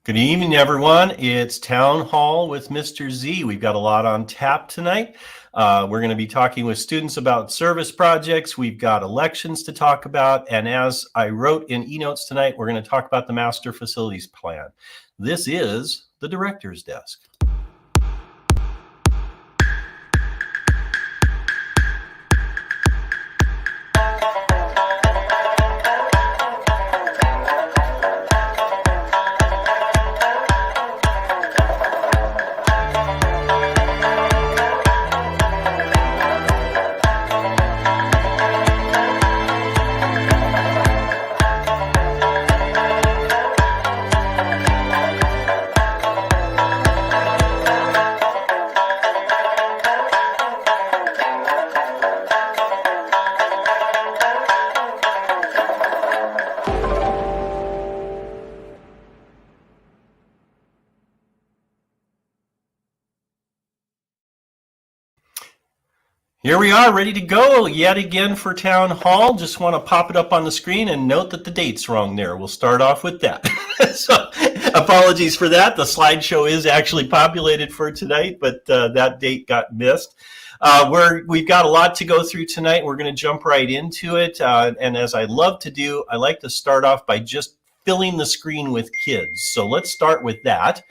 Good evening, everyone. It's Town Hall with Mr. Z. We've got a lot on tap tonight. We're going to be talking with students about service projects. We've got elections to talk about. And as I wrote in eNotes tonight, we're going to talk about the Master Facilities Plan. This is the Director's Desk. Here we are, ready to go yet again for Town Hall. Just want to pop it up on the screen and note that the date's wrong there. We'll start off with that. So apologies for that. The slideshow is actually populated for tonight, but that date got missed. We've got a lot to go through tonight. We're going to jump right into it. And as I love to do, I like to start off by just filling the screen with kids. So let's start with that.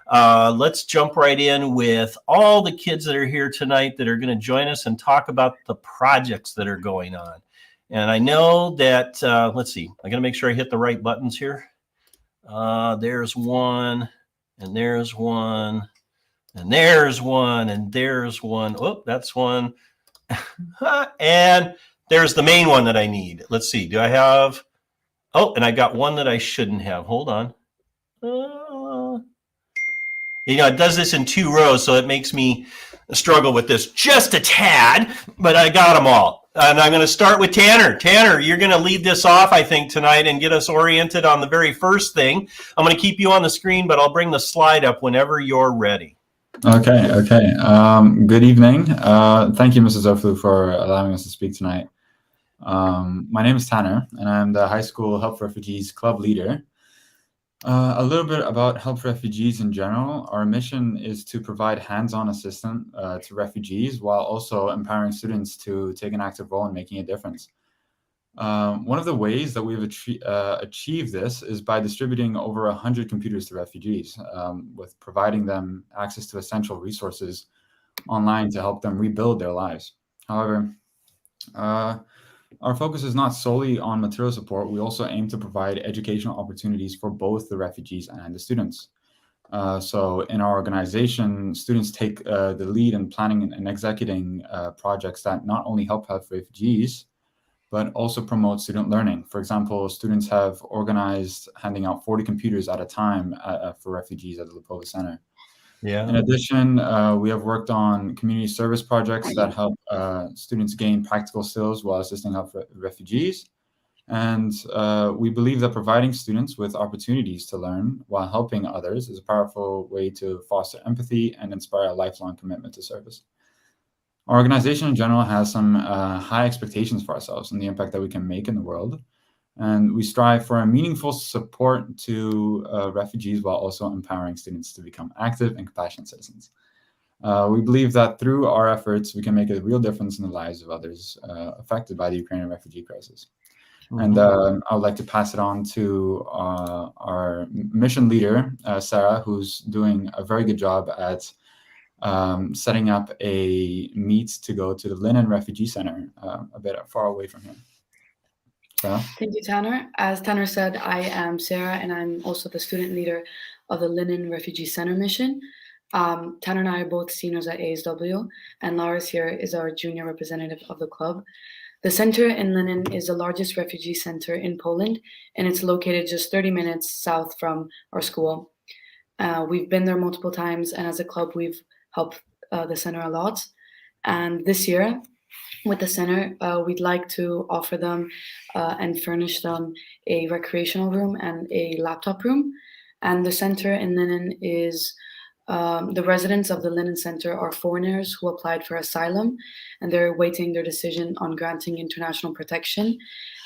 Let's jump right in with all the kids that are here tonight that are going to join us and talk about the projects that are going on. And I know that, let's see, I got to make sure I hit the right buttons here. There's one, and there's one, and there's one, and there's one. Oh, that's one. And there's the main one that I need. Let's see, do I have... Oh, and I got one that I shouldn't have. Hold on. It does this in 2 rows, so it makes me struggle with this just a tad, but I got them all. And I'm going to start with Tanner. Tanner, you're going to lead this off, I think, tonight and get us oriented on the very first thing. I'm going to keep you on the screen, but I'll bring the slide up whenever you're ready. Okay. Good evening. Thank you, Mrs. Zurfluh, for allowing us to speak tonight. My name is Tanner, and I'm the High School Help Refugees Club leader. A little bit about Help Refugees in general. Our mission is to provide hands-on assistance to refugees while also empowering students to take an active role in making a difference. One of the ways that we've achieved this is by distributing over 100 computers to refugees, with providing them access to essential resources online to help them rebuild their lives. However, our focus is not solely on material support. We also aim to provide educational opportunities for both the refugees and the students. So in our organization, students take the lead in planning and executing projects that not only help refugees, but also promote student learning. For example, students have organized handing out 40 computers at a time for refugees at the Lipova Center. Yeah. In addition, we have worked on community service projects that help students gain practical skills while assisting refugees. And we believe that providing students with opportunities to learn while helping others is a powerful way to foster empathy and inspire a lifelong commitment to service. Our organization in general has some high expectations for ourselves and the impact that we can make in the world. And we strive for a meaningful support to refugees while also empowering students to become active and compassionate citizens. We believe that through our efforts, we can make a real difference in the lives of others affected by the Ukrainian refugee crisis. Mm-hmm. And I would like to pass it on to our mission leader, Sarah, who's doing a very good job at setting up a meet to go to the Linen Refugee Center a bit far away from here. Thank you, Tanner. As Tanner said, I am Sarah, and I'm also the student leader of the Linen Refugee Center mission. Tanner and I are both seniors at ASW, and Lars here is our junior representative of the club. The center in Linen is the largest refugee center in Poland, and it's located just 30 minutes south from our school. We've been there multiple times, and as a club, we've helped the center a lot. And this year, with the center, we'd like to offer them and furnish them a recreational room and a laptop room. And the center in Linen is The residents of the Linen Center are foreigners who applied for asylum, and they're awaiting their decision on granting international protection.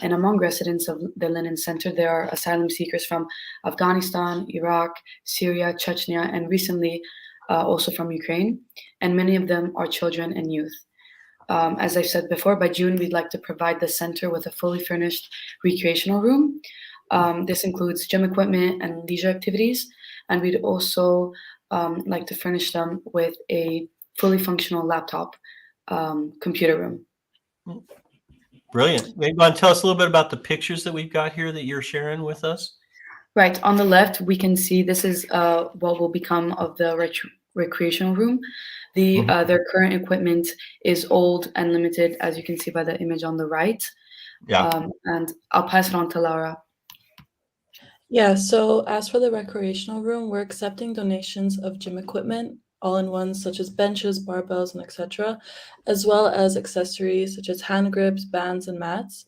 And among residents of the Linen Center, there are asylum seekers from Afghanistan, Iraq, Syria, Chechnya, and recently also from Ukraine. And many of them are children and youth. As I said before, by June, we'd like to provide the center with a fully furnished recreational room. This includes gym equipment and leisure activities, and we'd also like to furnish them with a fully functional laptop computer room. Brilliant. Maybe you want to tell us a little bit about the pictures that we've got here that you're sharing with us? Right, on the left, we can see this is what will become of the recreational room. Their current equipment is old and limited, as you can see by the image on the right. Yeah. And I'll pass it on to Laura. Yeah, so as for the recreational room, we're accepting donations of gym equipment, all-in-ones such as benches, barbells, and etc., as well as accessories such as hand grips, bands, and mats.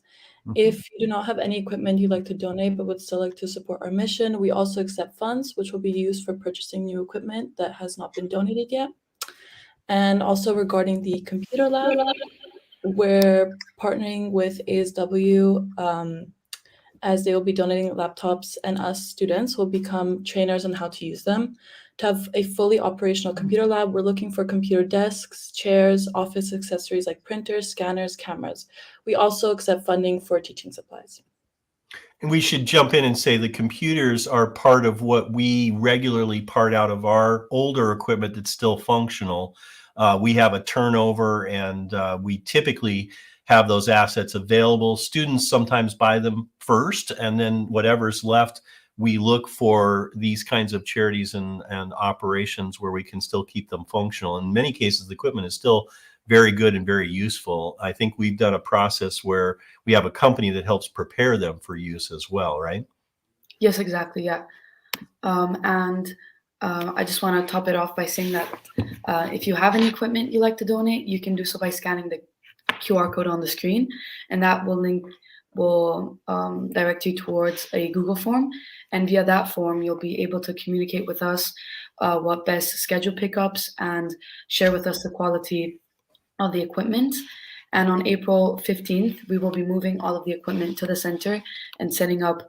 If you do not have any equipment you'd like to donate but would still like to support our mission, we also accept funds, which will be used for purchasing new equipment that has not been donated yet. And also regarding the computer lab, we're partnering with ASW as they will be donating laptops, and us students will become trainers on how to use them. To have a fully operational computer lab, we're looking for computer desks, chairs, office accessories like printers, scanners, cameras. We also accept funding for teaching supplies. And we should jump in and say the computers are part of what we regularly part out of our older equipment that's still functional. We have a turnover, and we typically have those assets available. Students sometimes buy them first, and then whatever's left, we look for these kinds of charities and operations where we can still keep them functional. In many cases, the equipment is still very good and very useful. I think we've done a process where we have a company that helps prepare them for use as well, right? Yes, exactly, yeah. I just want to top it off by saying that if you have any equipment you'd like to donate, you can do so by scanning the QR code on the screen, and that will direct you towards a Google form. And via that form, you'll be able to communicate with us what best schedule pickups and share with us the quality of the equipment. And on April 15th, we will be moving all of the equipment to the center and setting up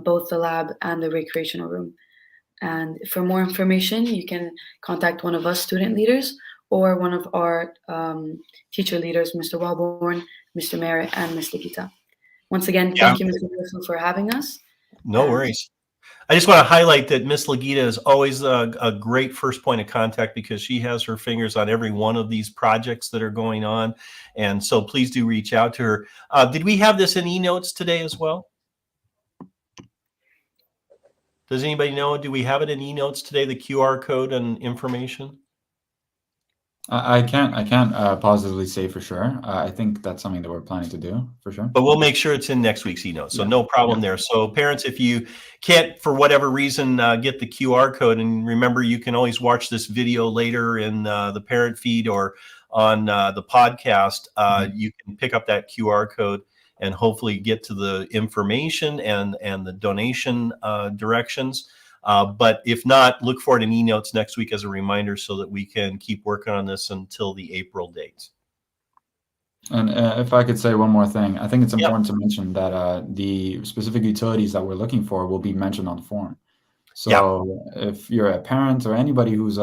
both the lab and the recreational room. And for more information, you can contact one of us student leaders or one of our teacher leaders, Mr. Wellborn, Mr. Merritt, and Ms. Likita. Once again, thank you, Mr. Zurfluh, for having us. No worries. I just want to highlight that Miss Ligita is always a great first point of contact because she has her fingers on every one of these projects that are going on. And so please do reach out to her. Did we have this in e-notes today as well? Does anybody know? Do we have it in e-notes today, the QR code and information? I can't positively say for sure. I think that's something that we're planning to do for sure. But we'll make sure it's in next week's e-notes, so no problem there. So parents, if you can't, for whatever reason, get the QR code, and remember, you can always watch this video later in the parent feed or on the podcast. You can pick up that QR code and hopefully get to the information and the donation directions. But if not, look for it in e-notes next week as a reminder so that we can keep working on this until the April date. And if I could say one more thing, I think it's important to mention that the specific utilities that we're looking for will be mentioned on the form. So if you're a parent or anybody who's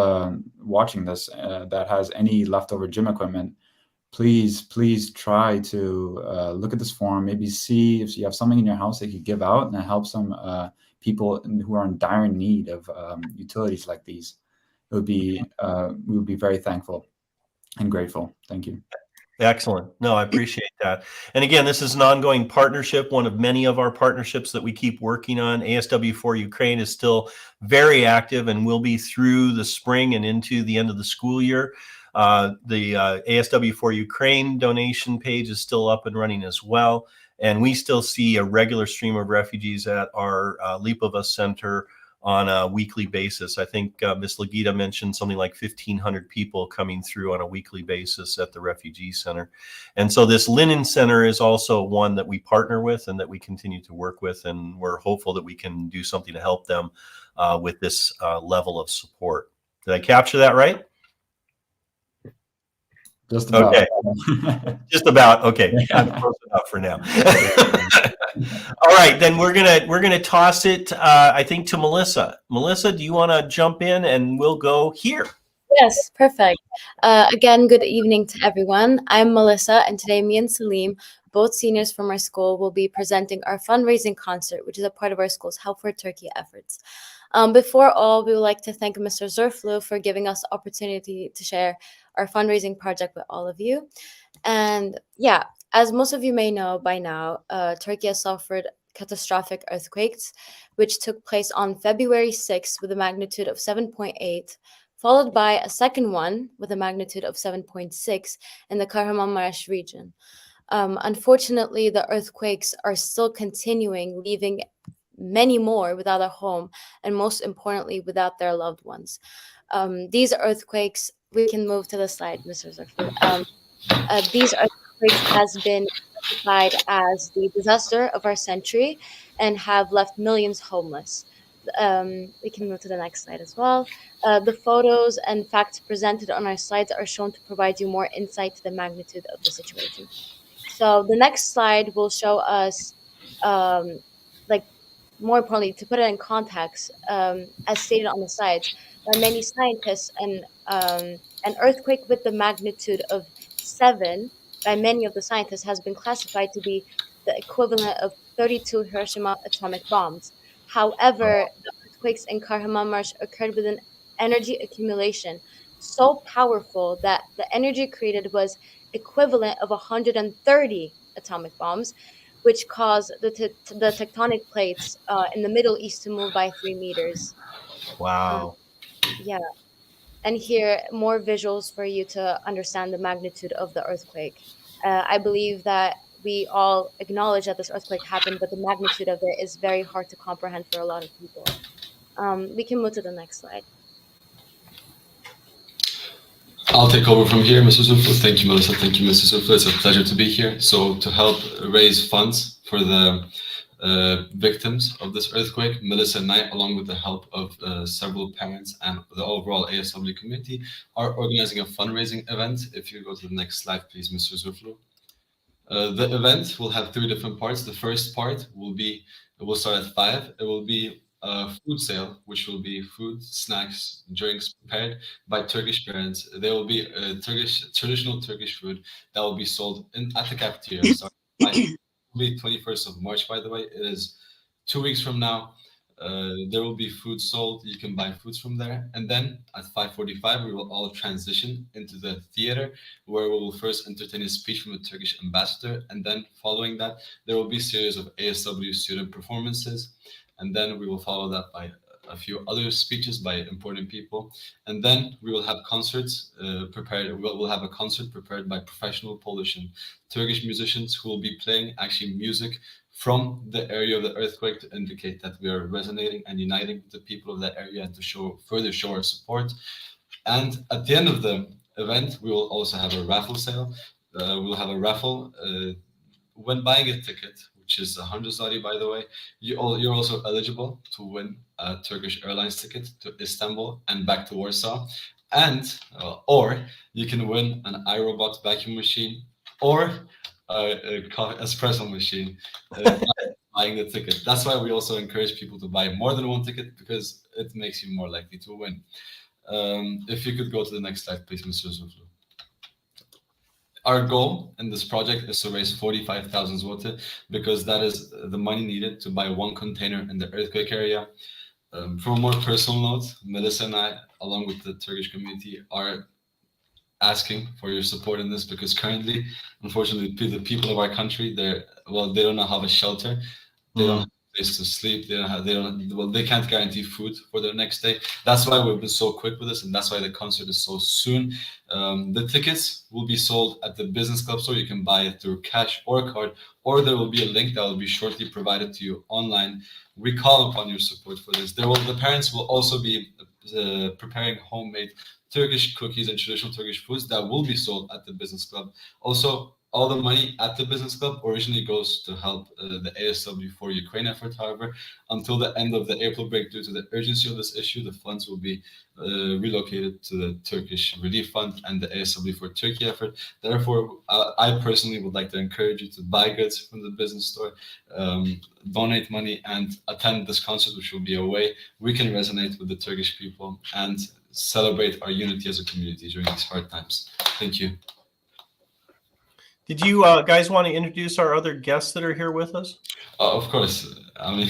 watching this that has any leftover gym equipment, please try to look at this form, maybe see if you have something in your house that you give out and help some people who are in dire need of utilities like these. It would be we would be very thankful and grateful. Thank you. Excellent. No, I appreciate that. And again, this is an ongoing partnership, one of many of our partnerships that we keep working on. ASW for Ukraine is still very active and will be through the spring and into the end of the school year. The ASW for Ukraine donation page is still up and running as well. And we still see a regular stream of refugees at our Lipova Center on a weekly basis. I think Ms. Ligita mentioned something like 1,500 people coming through on a weekly basis at the refugee center. And so this Linen Center is also one that we partner with and that we continue to work with. And we're hopeful that we can do something to help them with this level of support. Did I capture that right? Just about. Okay. Just about. Okay. I'm close enough for now. All right, then we're gonna toss it, I think, to Melissa. Melissa, do you want to jump in, and we'll go here? Yes, perfect. Again, good evening to everyone. I'm Melissa, and today me and Salim, both seniors from our school, will be presenting our fundraising concert, which is a part of our school's Help for Turkey efforts. Before all, we would like to thank Mr. Zurfluh for giving us the opportunity to share our fundraising project with all of you. And yeah, as most of you may know by now, Turkey has suffered catastrophic earthquakes, which took place on February 6th with a magnitude of 7.8, followed by a second one with a magnitude of 7.6 in the Kahramanmaraş region. Unfortunately, the earthquakes are still continuing, leaving many more without a home, and most importantly, without their loved ones. These earthquakes, we can move to the slide, Mr. Zurfluh. These earthquakes has been classified as the disaster of our century and have left millions homeless. We can move to the next slide as well. The photos and facts presented on our slides are shown to provide you more insight to the magnitude of the situation. So the next slide will show us, like, more importantly, to put it in context, as stated on the slides, by many scientists, an earthquake with the magnitude of 7 by many of the scientists has been classified to be the equivalent of 32 Hiroshima atomic bombs. However, the earthquakes in Kahramanmaraş occurred with an energy accumulation so powerful that the energy created was equivalent of 130 atomic bombs, which caused the tectonic plates in the Middle East to move by 3 meters. Wow. Yeah. And here, more visuals for you to understand the magnitude of the earthquake. I believe that we all acknowledge that this earthquake happened, but the magnitude of it is very hard to comprehend for a lot of people. We can move to the next slide. I'll take over from here, Mr. Zurfluh. Thank you, Melissa. Thank you, Mr. Zurfluh. It's a pleasure to be here. So to help raise funds for the victims of this earthquake, Melissa and I, along with the help of several parents and the overall ASW community, are organizing a fundraising event. If you go to the next slide, please, Mr. Zurfluh. The event will have 3 different parts. The first part will start at 5. It will be a food sale, which will be food, snacks, drinks prepared by Turkish parents. There will be traditional Turkish food that will be sold at the cafeteria. It will be 21st of March, by the way. It is 2 weeks from now. There will be food sold. You can buy foods from there. And then at 5:45, we will all transition into the theater, where we will first entertain a speech from the Turkish ambassador. And then following that, there will be a series of ASW student performances. And then we will follow that by a few other speeches by important people. And then we will have concerts prepared. We'll have a concert prepared by professional Polish and Turkish musicians who will be playing actually music from the area of the earthquake to indicate that we are resonating and uniting with the people of that area and to further show our support. And at the end of the event, we will also have a raffle sale. We'll have a raffle. When buying a ticket, which is 100 zloty, by the way, you're also eligible to win a Turkish Airlines ticket to Istanbul and back to Warsaw. And or you can win an iRobot vacuum machine or a espresso machine buying the ticket. That's why we also encourage people to buy more than one ticket, because it makes you more likely to win. If you could go to the next slide, please, Mr. Zurfluh. Our goal in this project is to raise 45,000 zloty, because that is the money needed to buy 1 container in the earthquake area. From a more personal note, Melissa and I, along with the Turkish community, are asking for your support in this, because currently, unfortunately, the people of our country, they don't have a shelter. They don't have a place to sleep. They can't guarantee food for their next day. That's why we've been so quick with this, and that's why the concert is so soon. The tickets will be sold at the business club store. You can buy it through cash or card, or there will be a link that will be shortly provided to you online. We call upon your support for this. The parents will also be preparing homemade Turkish cookies and traditional Turkish foods that will be sold at the business club. Also, all the money at the business club originally goes to help the ASW for Ukraine effort. However, until the end of the April break, due to the urgency of this issue, the funds will be relocated to the Turkish Relief Fund and the ASW for Turkey effort. Therefore, I personally would like to encourage you to buy goods from the business store, donate money, and attend this concert, which will be a way we can resonate with the Turkish people and celebrate our unity as a community during these hard times. Thank you. Did you guys want to introduce our other guests that are here with us? Of course. I mean,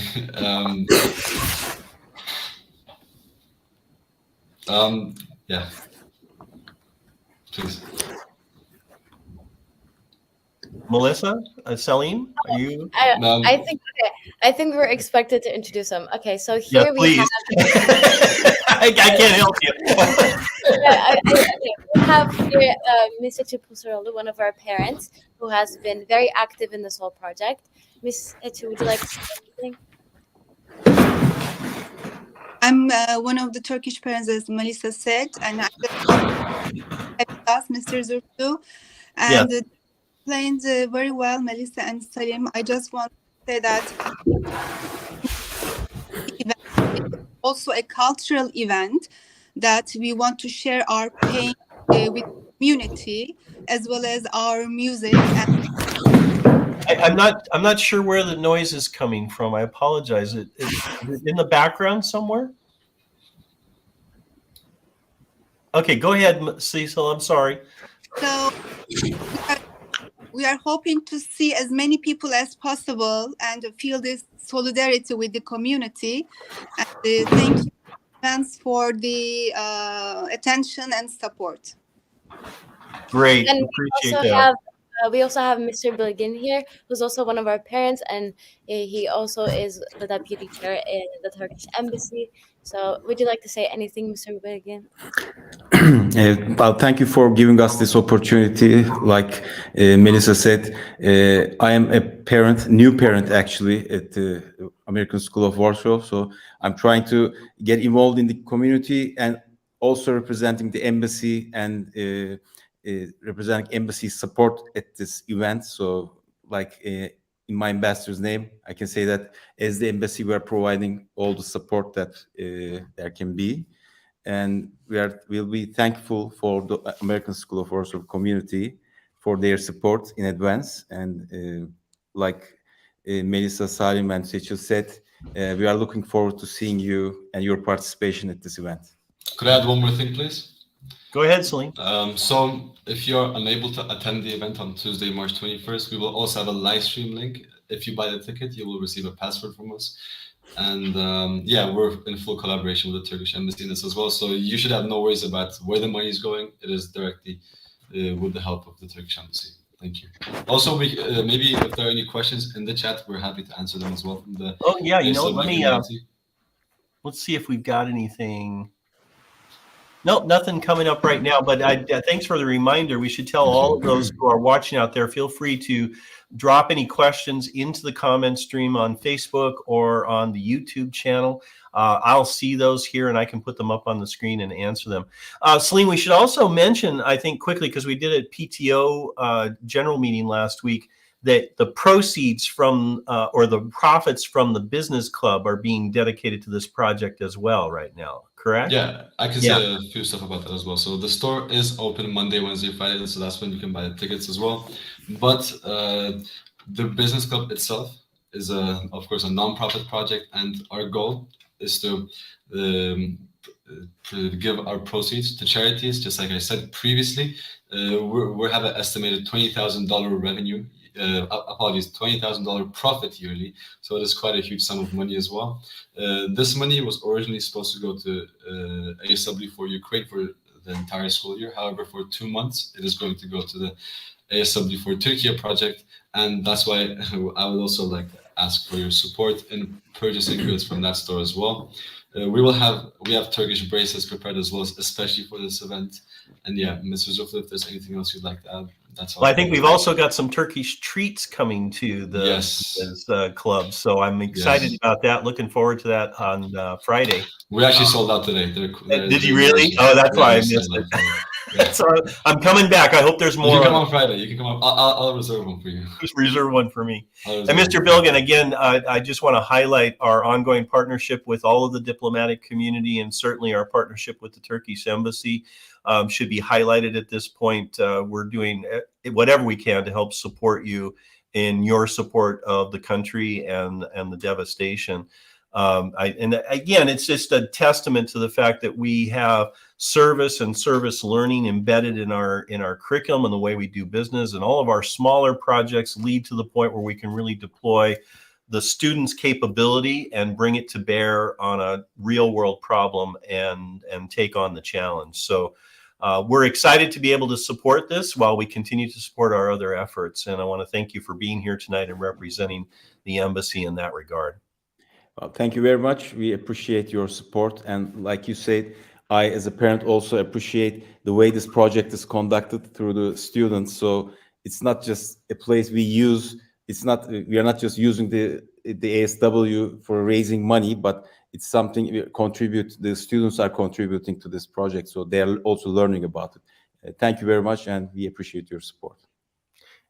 yeah. Please. Melissa, Salim, are you? I think we're expected to introduce them. Okay, so here we have. I can't help you. We have here Mr. Çipusarolu, one of our parents, who has been very active in this whole project. Miss Etu, would you like to say anything? I'm one of the Turkish parents, as Melissa said, and I asked Mr. Zurfluh, and explained very well, Melissa and Salim. I just want to say that it's also a cultural event that we want to share our pain with the community as well as our music. I'm not sure where the noise is coming from. I apologize. Is it in the background somewhere? Okay, go ahead, Cecil. I'm sorry. So we are hoping to see as many people as possible and feel this solidarity with the community. And thank you for the attention and support. Great, and appreciate that. We also have Mr. Bilgin here, who's also one of our parents, and he also is the deputy chair in the Turkish embassy. So would you like to say anything, Mr. Bilgin? Well, thank you for giving us this opportunity. Like Melissa said, I am a parent, new parent actually, at the American School of Warsaw. So I'm trying to get involved in the community and also representing the embassy and representing embassy support at this event. So like in my ambassador's name, I can say that as the embassy, we are providing all the support that there can be. And we'll be thankful for the American School of Warsaw community for their support in advance. And like Melissa, Salim, and Seçil said, we are looking forward to seeing you and your participation at this event. Could I add one more thing, please? Go ahead, Salim. So if you're unable to attend the event on Tuesday, March 21st, we will also have a live stream link. If you buy the ticket, you will receive a password from us. And yeah, we're in full collaboration with the Turkish embassy in this as well. So you should have no worries about where the money is going. It is directly with the help of the Turkish embassy. Thank you. Also, we maybe if there are any questions in the chat, we're happy to answer them as well from the. Oh yeah, you know, let me. Let's see if we've got anything. Nope, nothing coming up right now, but thanks for the reminder. We should tell all of those who are watching out there, feel free to drop any questions into the comment stream on Facebook or on the YouTube channel. I'll see those here and I can put them up on the screen and answer them. Salim, we should also mention, I think quickly, because we did a PTO general meeting last week, that the proceeds from or the profits from the business club are being dedicated to this project as well right now, correct? Yeah, I can say a few stuff about that as well. So the store is open Monday, Wednesday, Friday, so that's when you can buy the tickets as well. But the business club itself is, of course, a non-profit project, and our goal is to give our proceeds to charities. Just like I said previously, we have an estimated $20,000 revenue. $20,000 profit yearly, so it is quite a huge sum of money as well. This money was originally supposed to go to ASW for Ukraine for the entire school year. However, for 2 months, it is going to go to the ASW for Turkey project, and that's why I would also like to ask for your support in purchasing goods from that store as well. We have Turkish bracelets prepared as well, especially for this event. And yeah, Mr. Zurfluh, if there's anything else you'd like to add, that's all. Well, I think we've also got some Turkish treats coming to the club, so I'm excited about that. Looking forward to that on Friday. We actually sold out today. Did you really? Oh, that's why I missed it. So I'm coming back. I hope there's more. You can come on Friday. You can come up. I'll reserve one for you. Just reserve one for me. I'll And reserve Mr. one. Bilgan, again, I just want to highlight our ongoing partnership with all of the diplomatic community, and certainly our partnership with the Turkish embassy should be highlighted at this point. We're doing whatever we can to help support you in your support of the country and the devastation. And again, it's just a testament to the fact that we have service and service learning embedded in our curriculum and the way we do business, and all of our smaller projects lead to the point where we can really deploy the students' capability and bring it to bear on a real world problem and take on the challenge. So we're excited to be able to support this while we continue to support our other efforts. And I want to thank you for being here tonight and representing the embassy in that regard. Well, thank you very much. We appreciate your support. And like you said, I, as a parent, also appreciate the way this project is conducted through the students. So it's not just a place we use. We are not just using the ASW for raising money, but it's something we contribute. The students are contributing to this project, so they are also learning about it. Thank you very much, and we appreciate your support.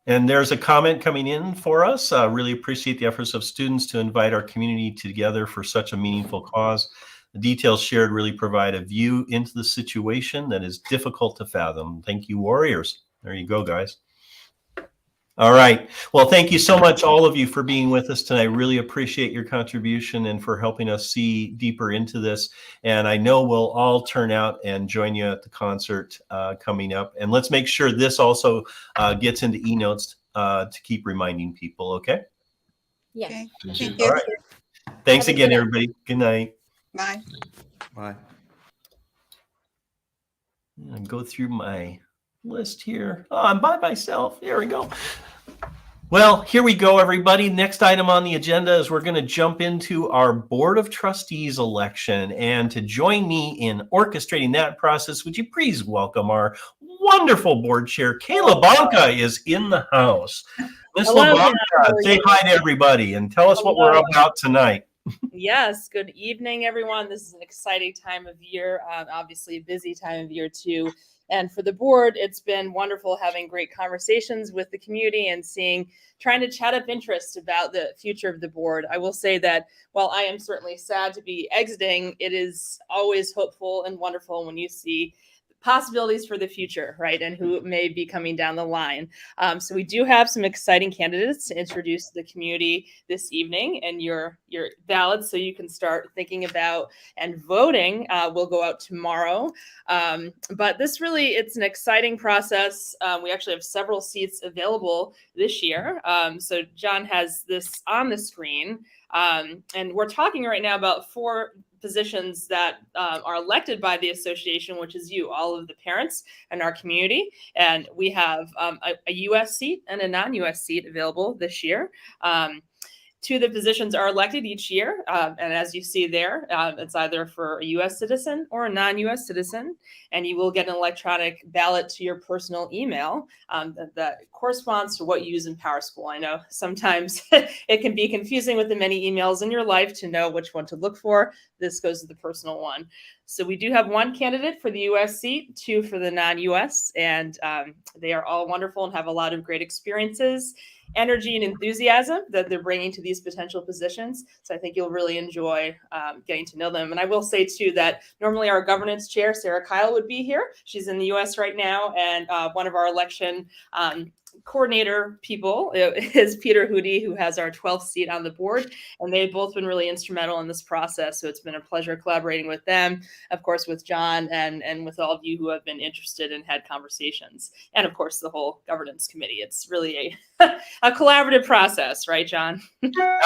And there's a comment coming in for us. Really appreciate the efforts of students to invite our community together for such a meaningful cause. The details shared really provide a view into the situation that is difficult to fathom. Thank you, warriors. There you go, guys. All right. Well, thank you so much, all of you, for being with us tonight. Really appreciate your contribution and for helping us see deeper into this. And I know we'll all turn out and join you at the concert coming up. And let's make sure this also gets into e-notes to keep reminding people, okay? Yes. Okay. Thank Thank you. you. All right. Thanks Have a again, good night. everybody. Good night. Bye. Bye. And go through my list here. Oh, I'm by myself. There we go. Well, here we go, everybody. Next item on the agenda is we're going to jump into our Board of Trustees election. And to join me in orchestrating that process, would you please welcome our wonderful board chair, Kay LaBanca is in the house. Miss Hello, LaBanca, Jan. say hi to everybody and tell us what we're Hello. about tonight. Yes, good evening, everyone. This is an exciting time of year, obviously a busy time of year too. And for the board, it's been wonderful having great conversations with the community and trying to chat up interest about the future of the board. I will say that while I am certainly sad to be exiting, it is always hopeful and wonderful when you see possibilities for the future, right? And who may be coming down the line. So we do have some exciting candidates to introduce to the community this evening, and your ballots, so you can start thinking about and voting will go out tomorrow. But it's an exciting process. We actually have several seats available this year. So John has this on the screen. And we're talking right now about 4 positions that are elected by the association, which is you, all of the parents in our community. And we have a U.S. seat and a non-U.S. seat available this year. 2 of the positions are elected each year. And as you see there, it's either for a U.S. citizen or a non-U.S. citizen. And you will get an electronic ballot to your personal email that corresponds to what you use in PowerSchool. I know sometimes it can be confusing with the many emails in your life to know which one to look for. This goes to the personal one. So we do have 1 candidate for the U.S. seat, 2 for the non-U.S., and they are all wonderful and have a lot of great experiences, energy, and enthusiasm that they're bringing to these potential positions. So I think you'll really enjoy getting to know them. And I will say, too, that normally our governance chair, Sarah Kyle, would be here. She's in the U.S. right now, and one of our election coordinator people is Peter Hootie, who has our 12th seat on the board, and they've both been really instrumental in this process. So it's been a pleasure collaborating with them, of course, with John and with all of you who have been interested and had conversations, and of course the whole governance committee. It's really a collaborative process, right, John?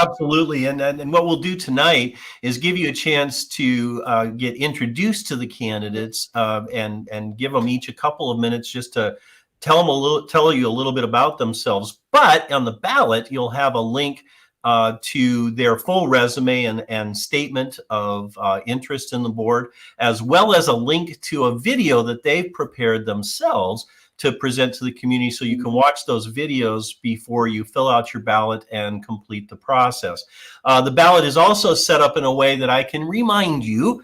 Absolutely. And what we'll do tonight is give you a chance to get introduced to the candidates and give them each a couple of minutes just to tell you a little bit about themselves. But on the ballot, you'll have a link to their full resume and statement of interest in the board, as well as a link to a video that they've prepared themselves to present to the community, so you can watch those videos before you fill out your ballot and complete the process. The ballot is also set up in a way that I can remind you,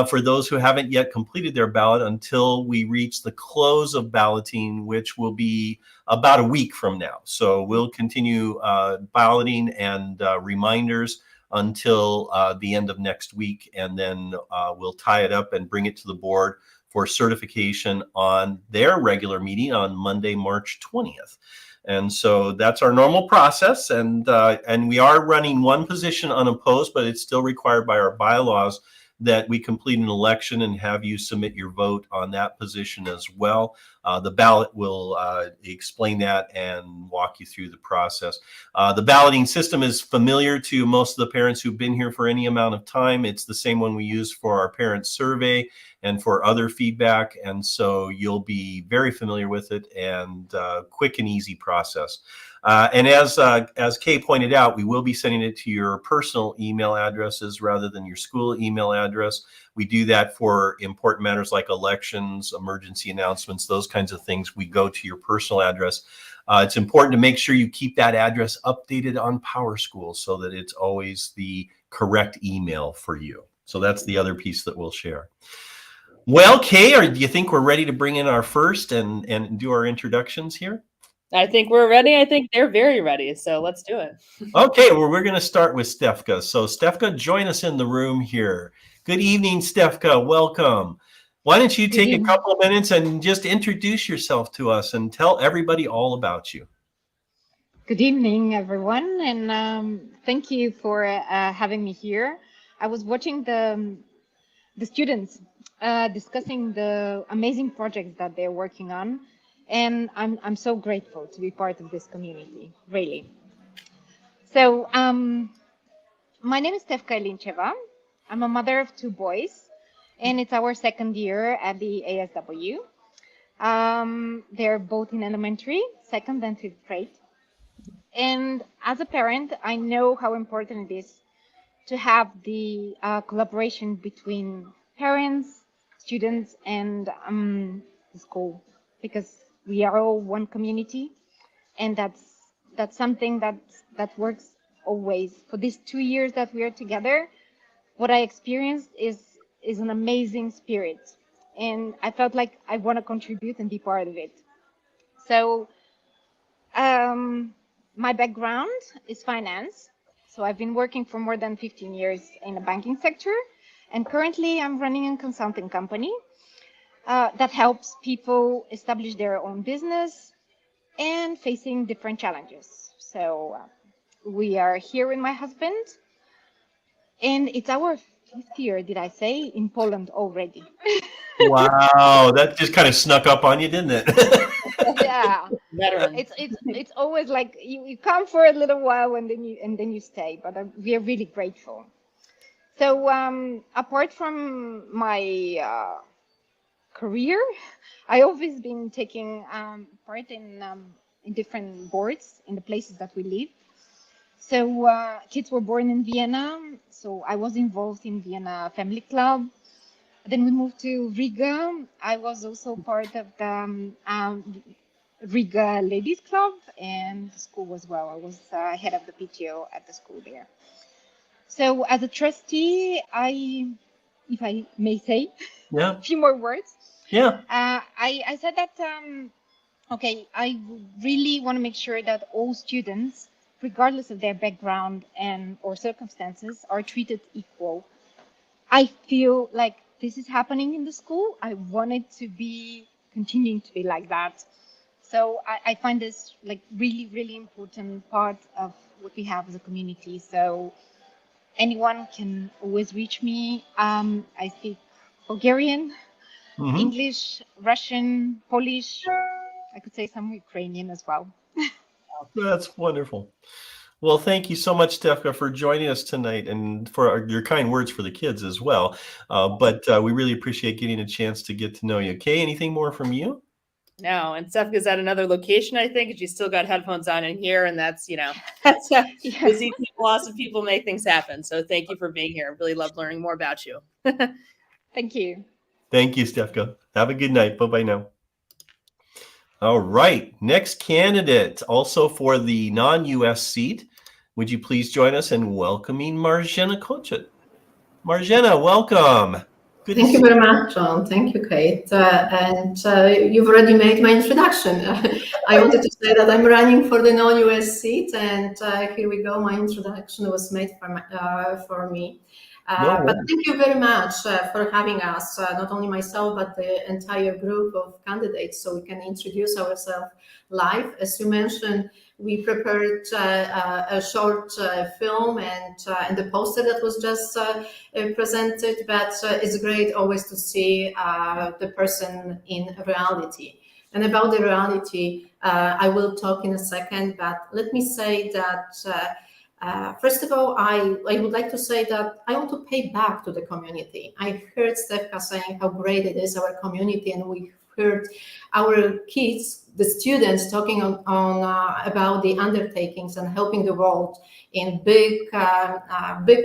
for those who haven't yet completed their ballot, until we reach the close of balloting, which will be about a week from now. So we'll continue balloting and reminders until the end of next week, and then we'll tie it up and bring it to the board for certification on their regular meeting on Monday, March 20th. And so that's our normal process. And we are running one position unopposed, but it's still required by our bylaws that we complete an election and have you submit your vote on that position as well. The ballot will explain that and walk you through the process. The balloting system is familiar to most of the parents who've been here for any amount of time. It's the same one we use for our parent survey and for other feedback. And so you'll be very familiar with it, and quick and easy process. And as Kay pointed out, we will be sending it to your personal email addresses rather than your school email address. We do that for important matters like elections, emergency announcements, those kinds of things. We go to your personal address. It's important to make sure you keep that address updated on PowerSchool so that it's always the correct email for you. So that's the other piece that we'll share. Well, Kay, do you think we're ready to bring in our first and do our introductions here? I think we're ready. I think they're very ready. So let's do it. Okay, well, we're going to start with Stefka. So Stefka, join us in the room here. Good evening, Stefka. Welcome. Why don't you take a couple of minutes and just introduce yourself to us and tell everybody all about you. Good evening, everyone, and thank you for having me here. I was watching the students discussing the amazing projects that they're working on, and I'm so grateful to be part of this community, really. So my name is Stefka Lincheva. I'm a mother of 2 boys, and it's our 2nd year at the ASW. They're both in elementary, 2nd and 5th grade. And as a parent, I know how important it is to have the collaboration between parents, students, and the school, because we are all one community, and that's something that works always. For these 2 years that we are together, what I experienced is an amazing spirit, and I felt like I want to contribute and be part of it. So my background is finance. So I've been working for more than 15 years in the banking sector, and currently I'm running a consulting company that helps people establish their own business and facing different challenges. So we are here with my husband, and it's our 5th year, did I say, in Poland already. Wow, that just kind of snuck up on you, didn't it? Yeah, it's always like you come for a little while and then you stay, but we are really grateful. So apart from my career, I always been taking part in different boards in the places that we live. So kids were born in Vienna, so I was involved in Vienna Family Club. Then we moved to Riga. I was also part of the Riga Ladies Club and school as well. I was head of the PTO at the school there. So as a trustee, if I may say, a few more words. Yeah. I said that, okay, I really want to make sure that all students, regardless of their background and or circumstances, are treated equal. I feel like this is happening in the school. I want it to be continuing to be like that. So I find this like really, really important part of what we have as a community. So anyone can always reach me. I speak Bulgarian, English, Russian, Polish. I could say some Ukrainian as well. That's wonderful. Well, thank you so much, Stefka, for joining us tonight and for your kind words for the kids as well. But we really appreciate getting a chance to get to know you. Kay, anything more from you? No, and Stefka's at another location, I think, and she's still got headphones on in here, and that's that's busy people, lots of people make things happen. So thank you for being here. I really love learning more about you. Thank you. Thank you, Stefka. Have a good night. Bye-bye now. All right, next candidate, also for the non-US seat. Would you please join us in welcoming Marzena Kochet? Marzena, welcome. Good Thank you very much, John. Thank you, Kate. You've already made my introduction. I wanted to say that I'm running for the non-US seat, and here we go. My introduction was made for me. But thank you very much for having us, not only myself, but the entire group of candidates, so we can introduce ourselves live. As you mentioned, we prepared a short film and the poster that was just presented, but it's great always to see the person in reality. And about the reality, I will talk in a second, but let me say that first of all, I would like to say that I want to pay back to the community. I heard Stefka saying how great it is, our community, and we heard our kids, the students, talking about the undertakings and helping the world in big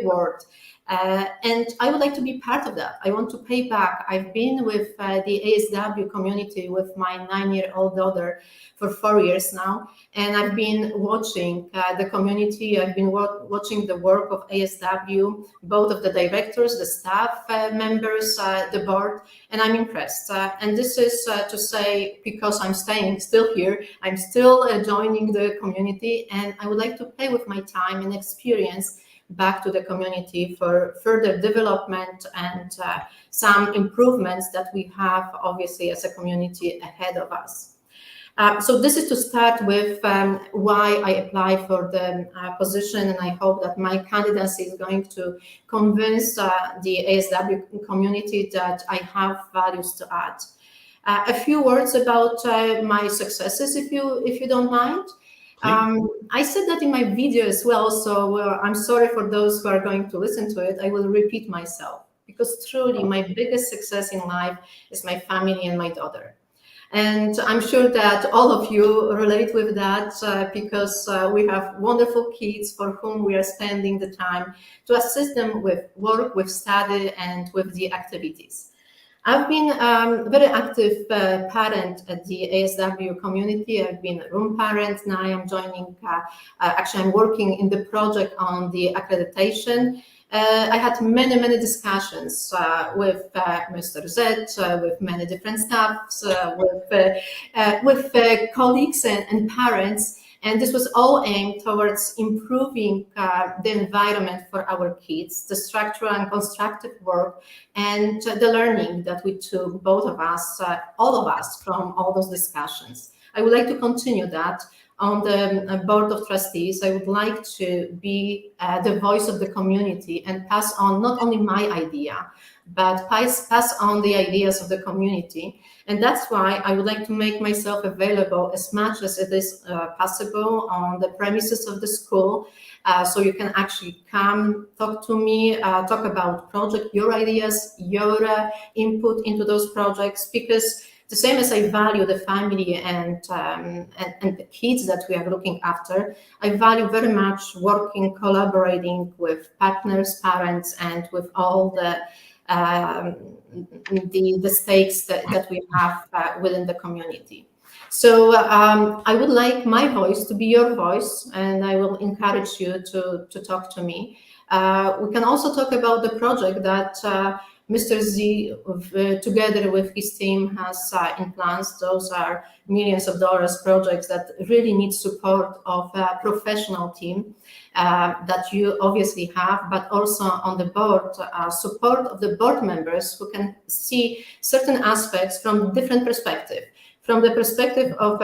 world. And I would like to be part of that. I want to pay back. I've been with the ASW community with my 9-year-old daughter for 4 years now, and I've been watching the community. I've been watching the work of ASW, both of the directors, the staff members, the board, and I'm impressed. And this is to say, because I'm staying still here, I'm still joining the community, and I would like to pay with my time and experience back to the community for further development and some improvements that we have, obviously, as a community ahead of us. So this is to start with why I apply for the position, and I hope that my candidacy is going to convince the ASW community that I have values to add. A few words about my successes, if you don't mind. I said that in my video as well, so I'm sorry for those who are going to listen to it. I will repeat myself, because truly my biggest success in life is my family and my daughter. And I'm sure that all of you relate with that because we have wonderful kids for whom we are spending the time to assist them with work, with study, and with the activities. I've been a very active parent at the ASW community. I've been a room parent. Now I'm joining, actually I'm working in the project on the accreditation. I had many discussions with Mr. Z, with many different staffs, with colleagues and parents. And this was all aimed towards improving the environment for our kids, the structural and constructive work, and the learning that we took, both of us, all of us, from all those discussions. I would like to continue that. On the board of trustees, I would like to be the voice of the community and pass on not only my idea, but pass on the ideas of the community. And that's why I would like to make myself available as much as it is possible on the premises of the school. So you can actually come talk to me, talk about project, your ideas, your input into those projects, because the same as I value the family and the kids that we are looking after, I value very much working, collaborating with partners, parents, and with all the stakes that we have within the community. So I would like my voice to be your voice, and I will encourage you to talk to me. We can also talk about the project that Mr. Z, together with his team, has in plans. Those are millions of dollars projects that really need support of a professional team that you obviously have, but also on the board, support of the board members who can see certain aspects from different perspective, from the perspective of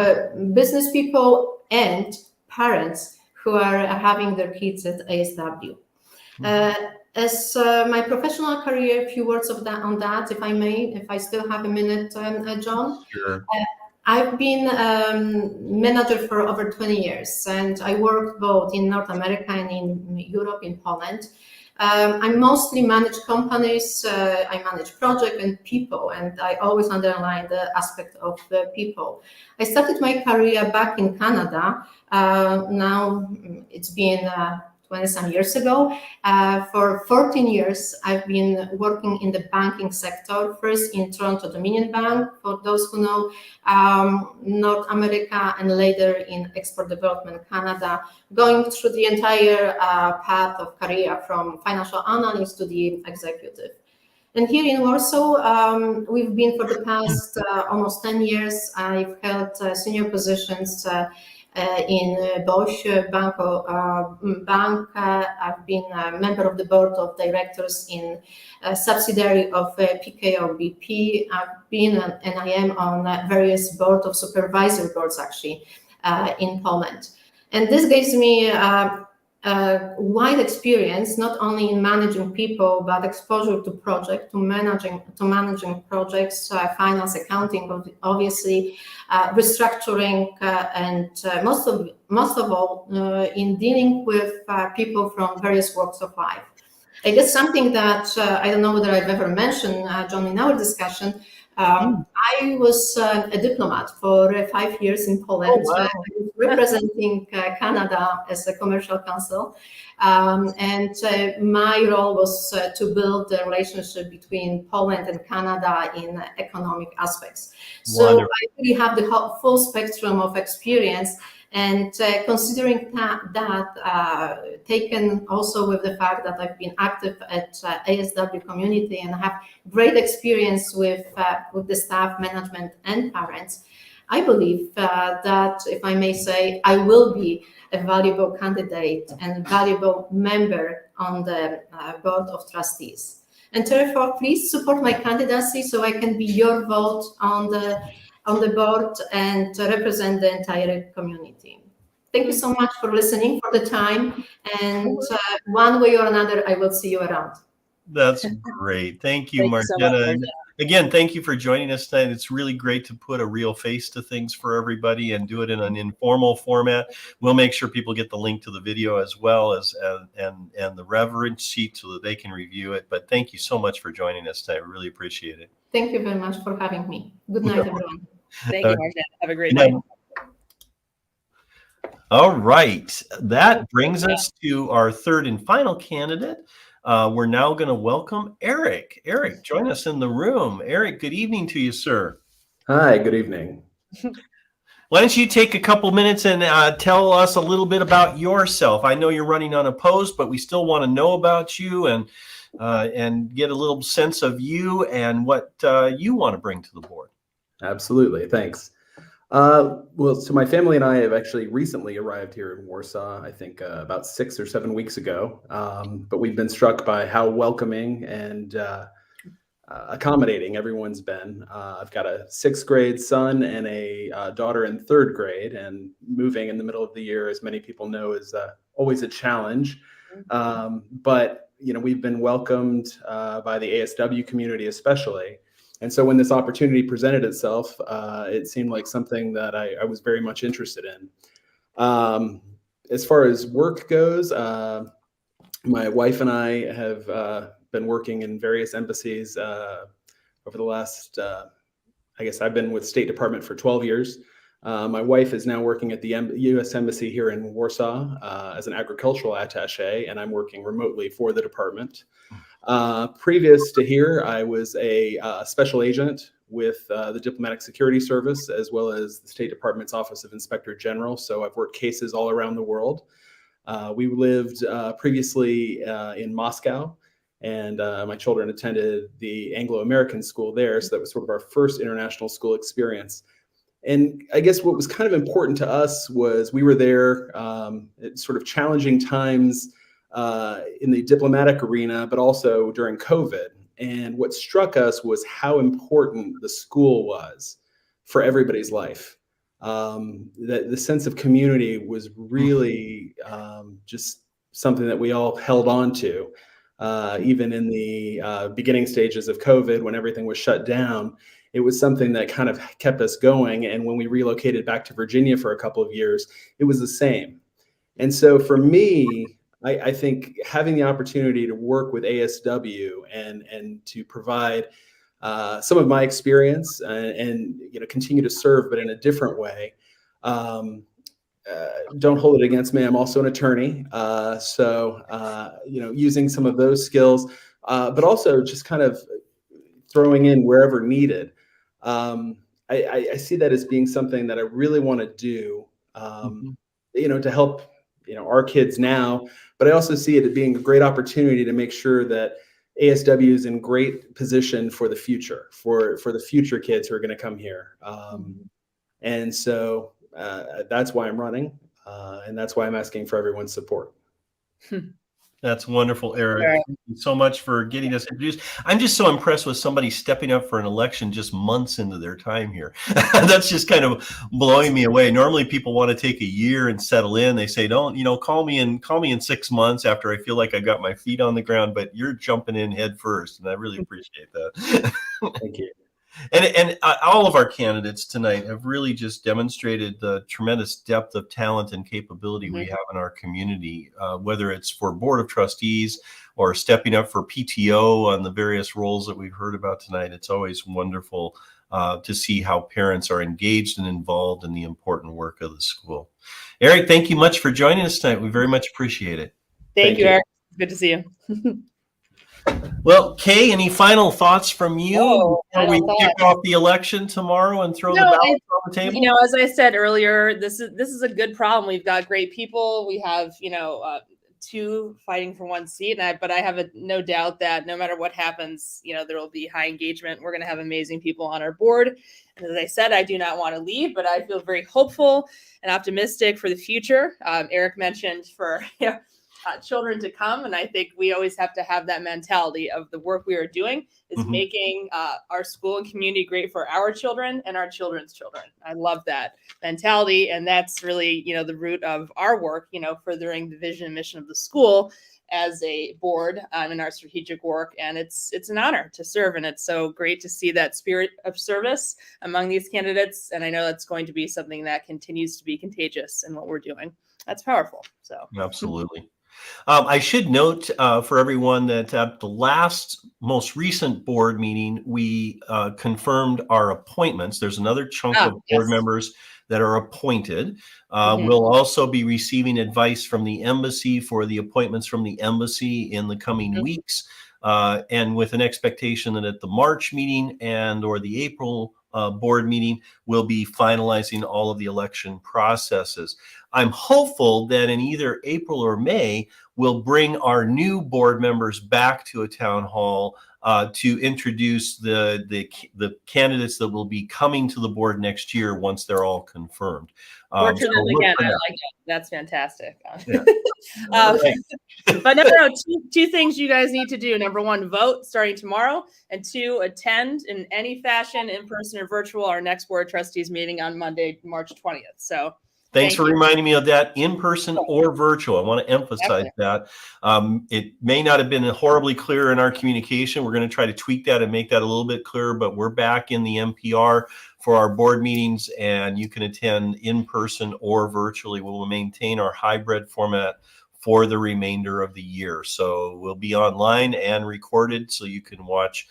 business people and parents who are having their kids at ASW. As my professional career, a few words of that on that, if I may, if I still have a minute, John. Sure. I've been manager for over 20 years, and I worked both in North America and in Europe, in Poland. I mostly manage companies, I manage projects and people, and I always underline the aspect of the people. I started my career back in Canada. Now it's been 20 some years ago. For 14 years, I've been working in the banking sector, first in Toronto Dominion Bank, for those who know, North America, and later in Export Development Canada, going through the entire path of career from financial analyst to the executive. And here in Warsaw, we've been for the past almost 10 years. I've held senior positions in Bosch Bank. I've been a member of the board of directors in a subsidiary of PKO BP. I've been and I am on various board of supervisory boards actually in Poland. And this gives me wide experience, not only in managing people, but exposure to project, to managing projects, finance, accounting, obviously, restructuring, and most of all, in dealing with people from various walks of life. I guess something that I don't know whether I've ever mentioned, John, in our discussion. I was a diplomat for 5 years in Poland. Oh, wow. I was representing Canada as a commercial counsel. And my role was to build the relationship between Poland and Canada in economic aspects. So Wonderful. I really have the full spectrum of experience. And considering that, taken also with the fact that I've been active at ASW community and have great experience with the staff, management, and parents, I believe that, if I may say, I will be a valuable candidate and valuable member on the board of trustees. And therefore, please support my candidacy so I can be your vote on the board and represent the entire community. Thank you so much for listening, for the time, and one way or another, I will see you around. That's great. Thank you, Thank you so Margetta. much, And again, thank you for joining us tonight. It's really great to put a real face to things for everybody and do it in an informal format. We'll make sure people get the link to the video as well as and the reference sheet so that they can review it. But thank you so much for joining us tonight. I really appreciate it. Thank you very much for having me. Good night, everyone. Thank you, Margetta. Have a great night. All right. That brings us to our third and final candidate. We're now going to welcome Eric. Eric, join us in the room. Eric, good evening to you, sir. Hi, good evening. Why don't you take a couple minutes and tell us a little bit about yourself? I know you're running unopposed, but we still want to know about you and get a little sense of you and what you want to bring to the board. Absolutely, thanks. Well, so my family and I have actually recently arrived here in Warsaw, I think about 6 or 7 weeks ago. But we've been struck by how welcoming and accommodating everyone's been. I've got a 6th grade son and a daughter in 3rd grade, and moving in the middle of the year, as many people know, is always a challenge. But we've been welcomed by the ASW community especially. And so when this opportunity presented itself, it seemed like something that I was very much interested in. As far as work goes, my wife and I have been working in various embassies over the last, I guess I've been with State Department for 12 years. My wife is now working at the U.S. Embassy here in Warsaw as an agricultural attaché, and I'm working remotely for the department. Previous to here, I was a special agent with the Diplomatic Security Service, as well as the State Department's Office of Inspector General. So I've worked cases all around the world. We lived previously in Moscow, and my children attended the Anglo-American school there. So that was sort of our first international school experience. And I guess what was kind of important to us was we were there at sort of challenging times in the diplomatic arena, but also during COVID. And what struck us was how important the school was for everybody's life. The sense of community was really just something that we all held on to, even in the beginning stages of COVID when everything was shut down. It was something that kind of kept us going. And when we relocated back to Virginia for a couple of years, it was the same. And so for me, I think having the opportunity to work with ASW and to provide some of my experience and continue to serve, but in a different way, don't hold it against me. I'm also an attorney. Using some of those skills, but also just kind of throwing in wherever needed. I see that as being something that I really want to do, to help, our kids now, but I also see it as being a great opportunity to make sure that ASW is in great position for the future, for the future kids who are going to come here. And so that's why I'm running, and that's why I'm asking for everyone's support. That's wonderful, Eric. Thank you so much for getting us introduced. I'm just so impressed with somebody stepping up for an election just months into their time here. That's just kind of blowing me away. Normally people want to take a year and settle in. They say, don't, call me in 6 months after I feel like I got my feet on the ground, but you're jumping in head first. And I really appreciate that. Thank you. And all of our candidates tonight have really just demonstrated the tremendous depth of talent and capability we have in our community, whether it's for Board of Trustees or stepping up for PTO on the various roles that we've heard about tonight. It's always wonderful to see how parents are engaged and involved in the important work of the school. Eric, thank you much for joining us tonight. We very much appreciate it. Thank you, Eric. Good to see you. Well, Kay, any final thoughts from you before we kick off the election tomorrow and throw the ballots on the table? As I said earlier, this is a good problem. We've got great people. We have, 2 fighting for 1 seat, but I have no doubt that no matter what happens, there will be high engagement. We're going to have amazing people on our board. And as I said, I do not want to leave, but I feel very hopeful and optimistic for the future. Eric mentioned for children to come. And I think we always have to have that mentality of the work we are doing is making our school and community great for our children and our children's children. I love that mentality. And that's really, the root of our work, furthering the vision and mission of the school as a board in our strategic work. And it's an honor to serve. And it's so great to see that spirit of service among these candidates. And I know that's going to be something that continues to be contagious in what we're doing. That's powerful. So absolutely. I should note for everyone that at the most recent board meeting, we confirmed our appointments. There's another chunk of board members that are appointed. We'll also be receiving advice from the embassy for the appointments from the embassy in the coming weeks, and with an expectation that at the March meeting or the April board meeting, we'll be finalizing all of the election processes. I'm hopeful that in either April or May, we'll bring our new board members back to a town hall to introduce the candidates that will be coming to the board next year once they're all confirmed. Again, I like that. That's fantastic. Yeah. But no, two things you guys need to do. Number 1, vote starting tomorrow, and 2, attend in any fashion, in person or virtual, our next board of trustees meeting on Monday, March 20th. So thanks for reminding me of that, in person or virtual. I want to emphasize that. It may not have been horribly clear in our communication. We're going to try to tweak that and make that a little bit clearer, but we're back in the NPR for our board meetings, and you can attend in person or virtually. We will maintain our hybrid format for the remainder of the year. So we'll be online and recorded so you can watch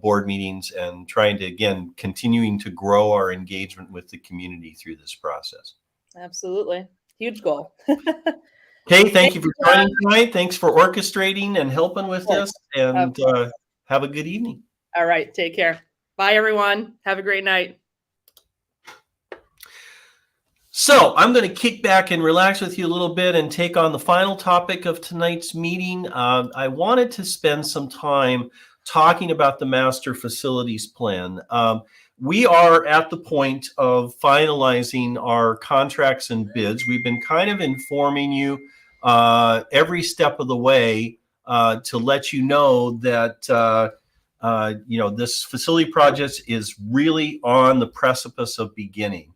board meetings and trying to, again, continuing to grow our engagement with the community through this process. Absolutely. Huge goal. Okay, thank you for joining tonight. Thanks for orchestrating and helping with this, and have a good evening. All right, take care. Bye, everyone. Have a great night. So I'm going to kick back and relax with you a little bit and take on the final topic of tonight's meeting. I wanted to spend some time talking about the master facilities plan. We are at the point of finalizing our contracts and bids. We've been kind of informing you every step of the way to let you know that this facility project is really on the precipice of beginning.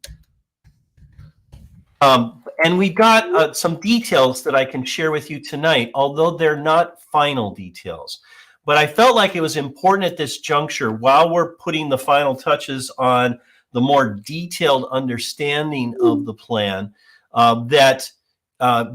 And we've got some details that I can share with you tonight, although they're not final details. But I felt like it was important at this juncture, while we're putting the final touches on the more detailed understanding of the plan, that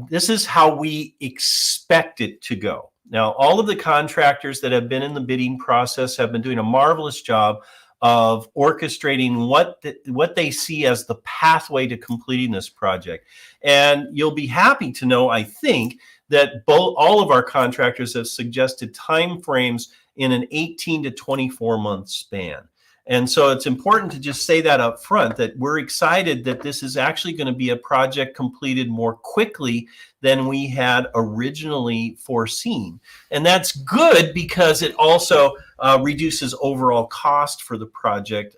this is how we expect it to go. Now, all of the contractors that have been in the bidding process have been doing a marvelous job of orchestrating what they see as the pathway to completing this project. And you'll be happy to know, I think, that all of our contractors have suggested timeframes in an 18 to 24 month span. And so it's important to just say that up front, that we're excited that this is actually going to be a project completed more quickly than we had originally foreseen. And that's good because it also reduces overall cost for the project,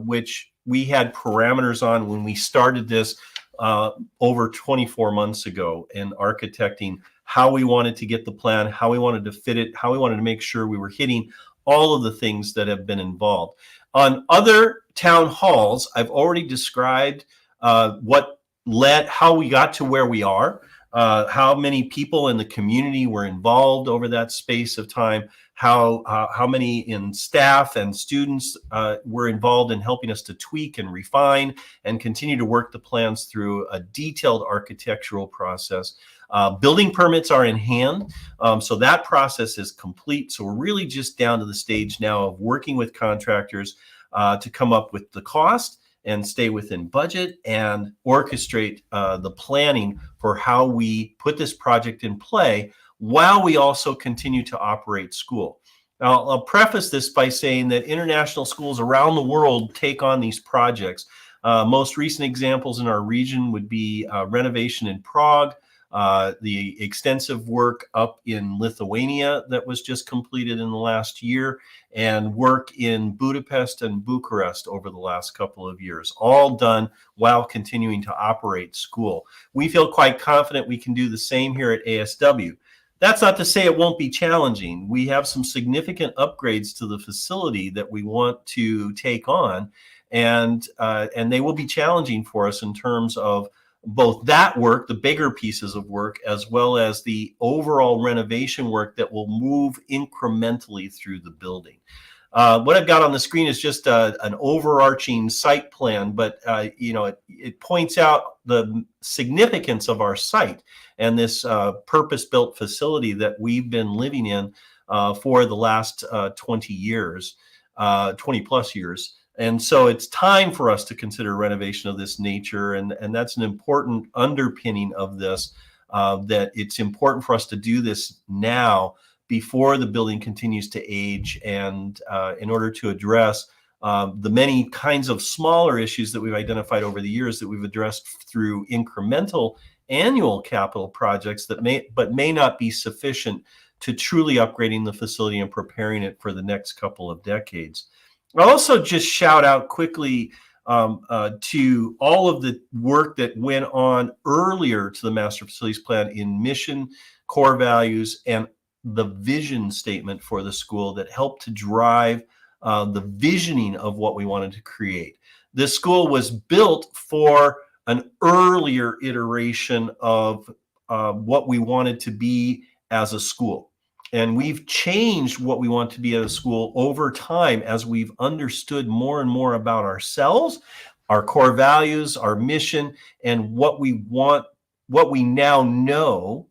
which we had parameters on when we started this over 24 months ago in architecting how we wanted to get the plan, how we wanted to fit it, how we wanted to make sure we were hitting all of the things that have been involved. On other town halls, I've already described how we got to where we are, how many people in the community were involved over that space of time, how many in staff and students were involved in helping us to tweak and refine and continue to work the plans through a detailed architectural process. Building permits are in hand, so that process is complete. So we're really just down to the stage now of working with contractors to come up with the cost and stay within budget and orchestrate the planning for how we put this project in play while we also continue to operate school. Now, I'll preface this by saying that international schools around the world take on these projects. Most recent examples in our region would be renovation in Prague, the extensive work up in Lithuania that was just completed in the last year, and work in Budapest and Bucharest over the last couple of years, all done while continuing to operate school. We feel quite confident we can do the same here at ASW. That's not to say it won't be challenging. We have some significant upgrades to the facility that we want to take on, and they will be challenging for us in terms of both that work, the bigger pieces of work, as well as the overall renovation work that will move incrementally through the building. What I've got on the screen is just an overarching site plan, but it points out the significance of our site and this purpose-built facility that we've been living in for the last 20 years, 20 plus years. And so it's time for us to consider renovation of this nature. And that's an important underpinning of this, that it's important for us to do this now before the building continues to age, and in order to address the many kinds of smaller issues that we've identified over the years that we've addressed through incremental annual capital projects that may not be sufficient to truly upgrading the facility and preparing it for the next couple of decades. I'll also just shout out quickly to all of the work that went on earlier to the Master Facilities Plan in mission, core values, and the vision statement for the school that helped to drive the visioning of what we wanted to create. This school was built for an earlier iteration of what we wanted to be as a school. And we've changed what we want to be as a school over time as we've understood more and more about ourselves, our core values, our mission, and what we want, what we now know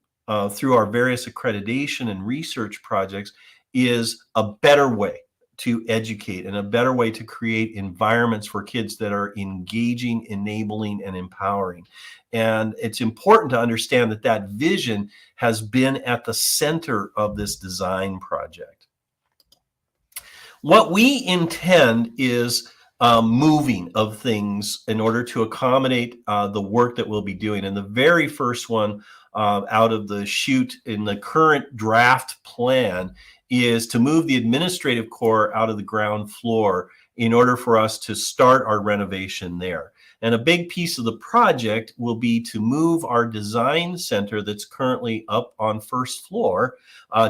through our various accreditation and research projects is a better way to educate and a better way to create environments for kids that are engaging, enabling, and empowering. And it's important to understand that that vision has been at the center of this design project. What we intend is moving of things in order to accommodate the work that we'll be doing. And the very first one out of the chute in the current draft plan is to move the administrative core out of the ground floor in order for us to start our renovation there. And a big piece of the project will be to move our design center that's currently up on first floor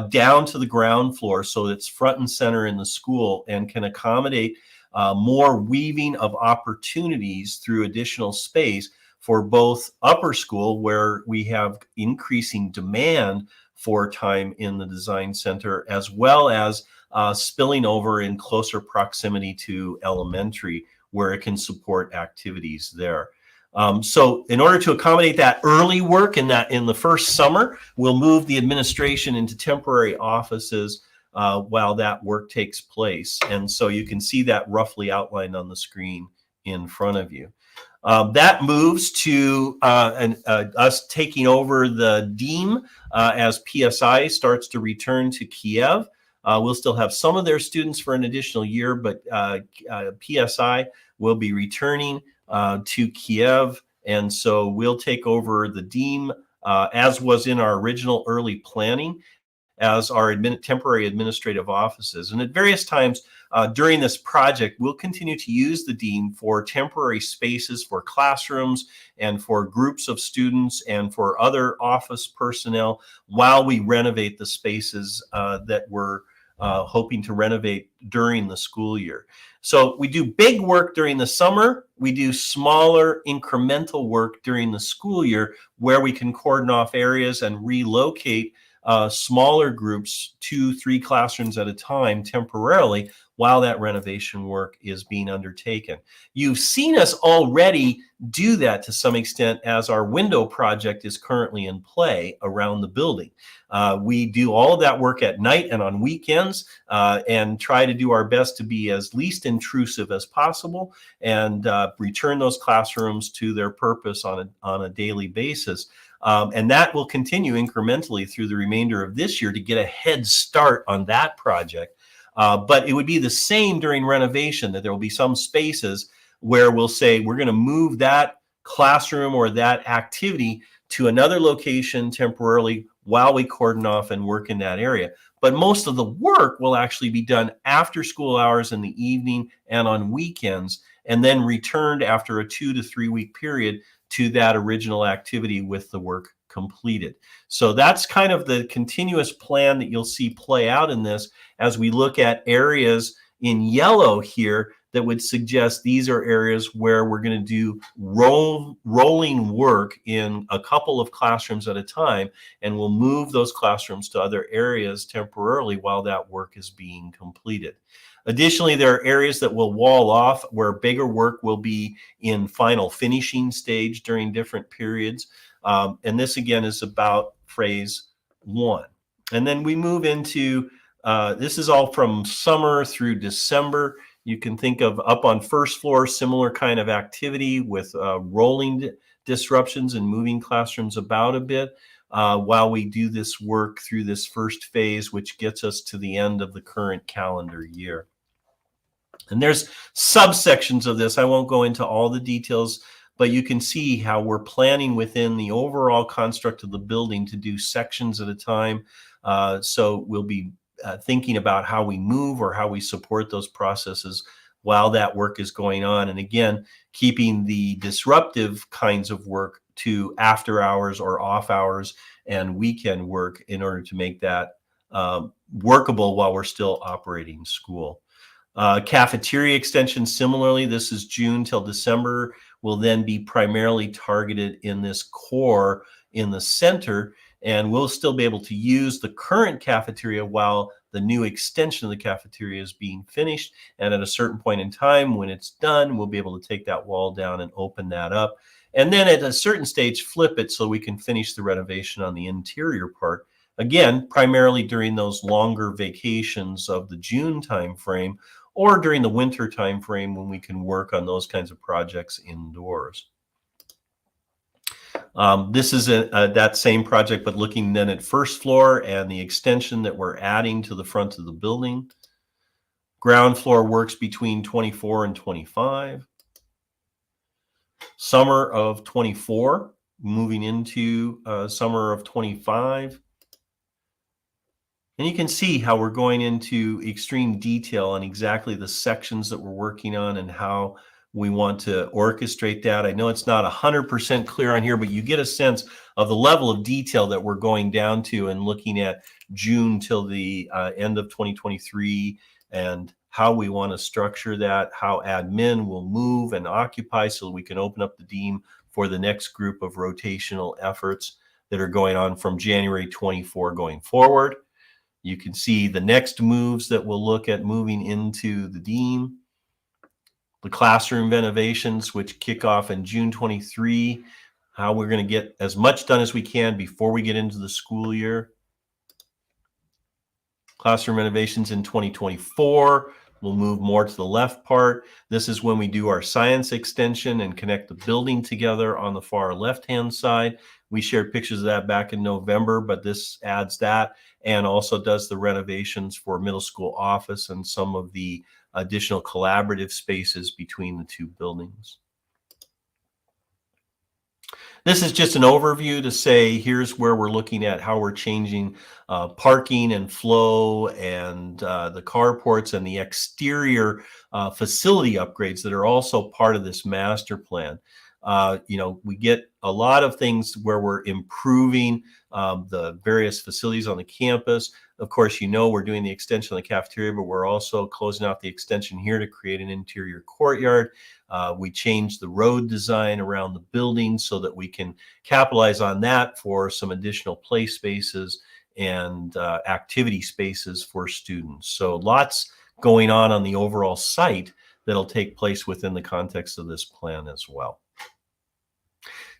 down to the ground floor so it's front and center in the school and can accommodate more weaving of opportunities through additional space for both upper school, where we have increasing demand for time in the design center, as well as spilling over in closer proximity to elementary, where it can support activities there. So in order to accommodate that early work in the first summer, we'll move the administration into temporary offices while that work takes place. And so you can see that roughly outlined on the screen in front of you. That moves to us taking over the DEAM as PSI starts to return to Kiev. We'll still have some of their students for an additional year, but PSI will be returning to Kiev. And so we'll take over the DEAM as was in our original early planning as our temporary administrative offices. And at various times during this project, we'll continue to use the DEAM for temporary spaces for classrooms and for groups of students and for other office personnel while we renovate the spaces that we're hoping to renovate during the school year. So we do big work during the summer. We do smaller incremental work during the school year where we can cordon off areas and relocate smaller groups, 2-3 classrooms at a time temporarily while that renovation work is being undertaken. You've seen us already do that to some extent as our window project is currently in play around the building. We do all of that work at night and on weekends and try to do our best to be as least intrusive as possible and return those classrooms to their purpose on a daily basis. And that will continue incrementally through the remainder of this year to get a head start on that project. But it would be the same during renovation, that there will be some spaces where we'll say we're going to move that classroom or that activity to another location temporarily while we cordon off and work in that area. But most of the work will actually be done after school hours in the evening and on weekends, and then returned after a 2 to 3 week period to that original activity with the work completed. So that's kind of the continuous plan that you'll see play out in this as we look at areas in yellow here that would suggest these are areas where we're going to do rolling work in a couple of classrooms at a time, and we'll move those classrooms to other areas temporarily while that work is being completed. Additionally, there are areas that will wall off where bigger work will be in final finishing stage during different periods. And this again is about phase 1. And then we move into, this is all from summer through December. You can think of up on first floor, similar kind of activity with rolling disruptions and moving classrooms about a bit while we do this work through this first phase, which gets us to the end of the current calendar year. And there's subsections of this. I won't go into all the details, but you can see how we're planning within the overall construct of the building to do sections at a time. So we'll be thinking about how we move or how we support those processes while that work is going on. And again, keeping the disruptive kinds of work to after hours or off hours and weekend work in order to make that workable while we're still operating school. Cafeteria extension, similarly, this is June till December, will then be primarily targeted in this core in the center, and we'll still be able to use the current cafeteria while the new extension of the cafeteria is being finished. And at a certain point in time, when it's done, we'll be able to take that wall down and open that up. And then at a certain stage, flip it so we can finish the renovation on the interior part. Again, primarily during those longer vacations of the June timeframe, or during the winter time frame when we can work on those kinds of projects indoors. This is that same project, but looking then at first floor and the extension that we're adding to the front of the building. Ground floor works between 24 and 25. Summer of 24, moving into summer of 25. And you can see how we're going into extreme detail on exactly the sections that we're working on and how we want to orchestrate that. I know it's not 100% clear on here, but you get a sense of the level of detail that we're going down to and looking at June till the end of 2023 and how we want to structure that, how admin will move and occupy so we can open up the DEAM for the next group of rotational efforts that are going on from January 24 going forward. You can see the next moves that we'll look at moving into the DEAM. The classroom renovations, which kick off in June 23, how we're going to get as much done as we can before we get into the school year. Classroom renovations in 2024. We'll move more to the left part. This is when we do our science extension and connect the building together on the far left-hand side. We shared pictures of that back in November, but this adds that and also does the renovations for middle school office and some of the additional collaborative spaces between the two buildings. This is just an overview to say here's where we're looking at how we're changing parking and flow and the carports and the exterior facility upgrades that are also part of this master plan. You know, we get a lot of things where we're improving the various facilities on the campus. Of course, you know, we're doing the extension of the cafeteria, but we're also closing out the extension here to create an interior courtyard. We changed the road design around the building so that we can capitalize on that for some additional play spaces and activity spaces for students. So lots going on the overall site that'll take place within the context of this plan as well.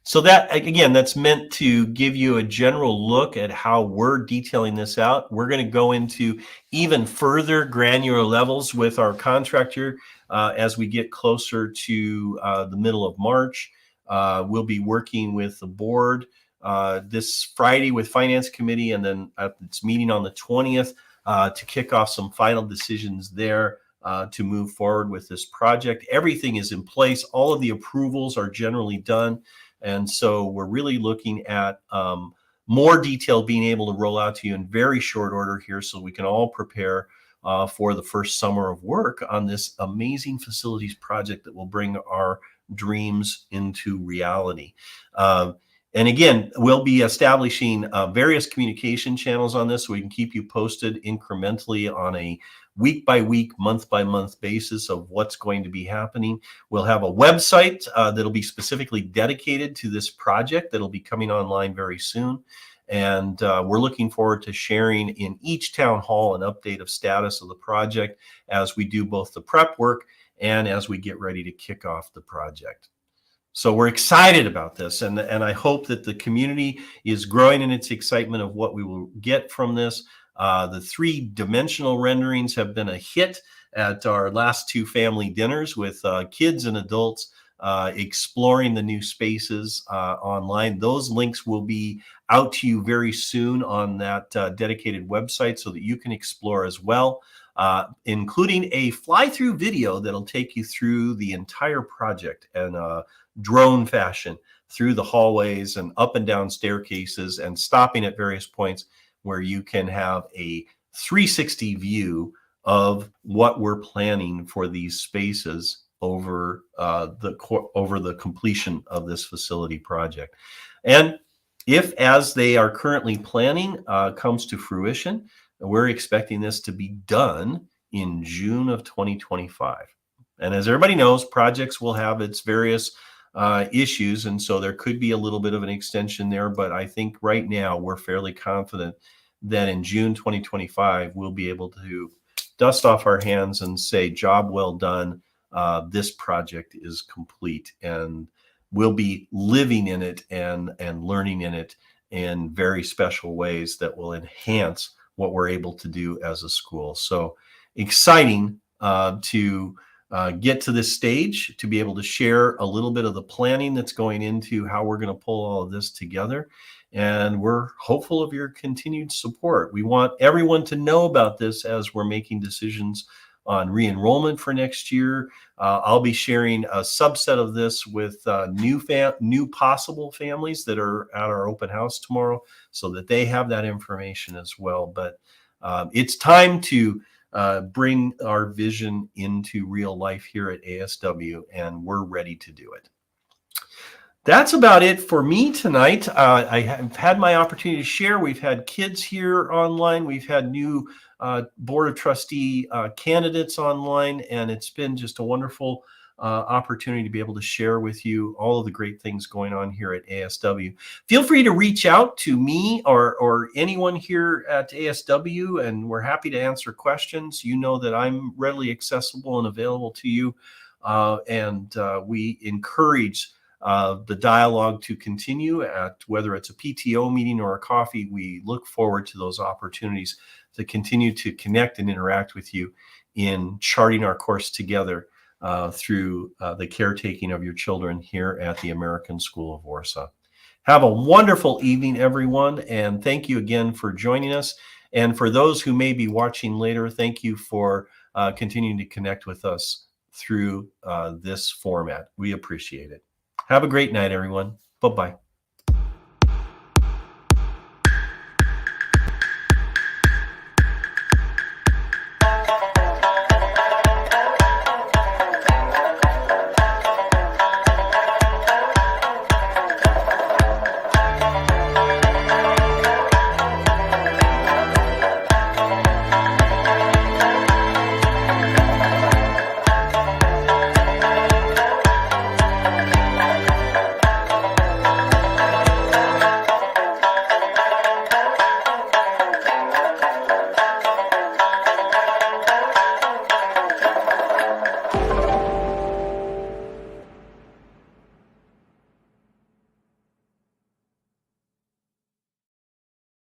So that, again, that's meant to give you a general look at how we're detailing this out. We're going to go into even further granular levels with our contractor as we get closer to the middle of March. We'll be working with the board this Friday with Finance Committee, and then at its meeting on the 20th to kick off some final decisions there to move forward with this project. Everything is in place. All of the approvals are generally done. And so we're really looking at more detail being able to roll out to you in very short order here so we can all prepare for the first summer of work on this amazing facilities project that will bring our dreams into reality. And again, we'll be establishing various communication channels on this so we can keep you posted incrementally on a week by week, month by month basis of what's going to be happening. We'll have a website that'll be specifically dedicated to this project that'll be coming online very soon. And we're looking forward to sharing in each town hall an update of status of the project as we do both the prep work and as we get ready to kick off the project. So we're excited about this, and I hope that the community is growing in its excitement of what we will get from this. The three-dimensional renderings have been a hit at our last two family dinners with kids and adults exploring the new spaces online. Those links will be out to you very soon on that dedicated website so that you can explore as well, including a fly-through video that'll take you through the entire project and drone fashion through the hallways and up and down staircases and stopping at various points where you can have a 360 view of what we're planning for these spaces over the completion of this facility project. And if, as they are currently planning, comes to fruition, we're expecting this to be done in June of 2025. And as everybody knows, projects will have its various issues, and so there could be a little bit of an extension there, but I think right now we're fairly confident that in June 2025 we'll be able to dust off our hands and say, job well done, this project is complete, and we'll be living in it and learning in it in very special ways that will enhance what we're able to do as a school. So exciting to get to this stage, to be able to share a little bit of the planning that's going into how we're going to pull all of this together. And we're hopeful of your continued support. We want everyone to know about this as we're making decisions on re-enrollment for next year. I'll be sharing a subset of this with new possible families that are at our open house tomorrow so that they have that information as well. But it's time to bring our vision into real life here at ASW, and we're ready to do it. That's about it for me tonight. I have had my opportunity to share. We've had kids here online. We've had new Board of Trustee candidates online, and it's been just a wonderful opportunity to be able to share with you all of the great things going on here at ASW. Feel free to reach out to me or anyone here at ASW, and we're happy to answer questions. You know that I'm readily accessible and available to you, and we encourage the dialogue to continue at whether it's a PTO meeting or a coffee. We look forward to those opportunities to continue to connect and interact with you in charting our course together through the caretaking of your children here at the American School of Warsaw. Have a wonderful evening, everyone, and thank you again for joining us. And for those who may be watching later, thank you for continuing to connect with us through this format. We appreciate it. Have a great night, everyone. Bye-bye.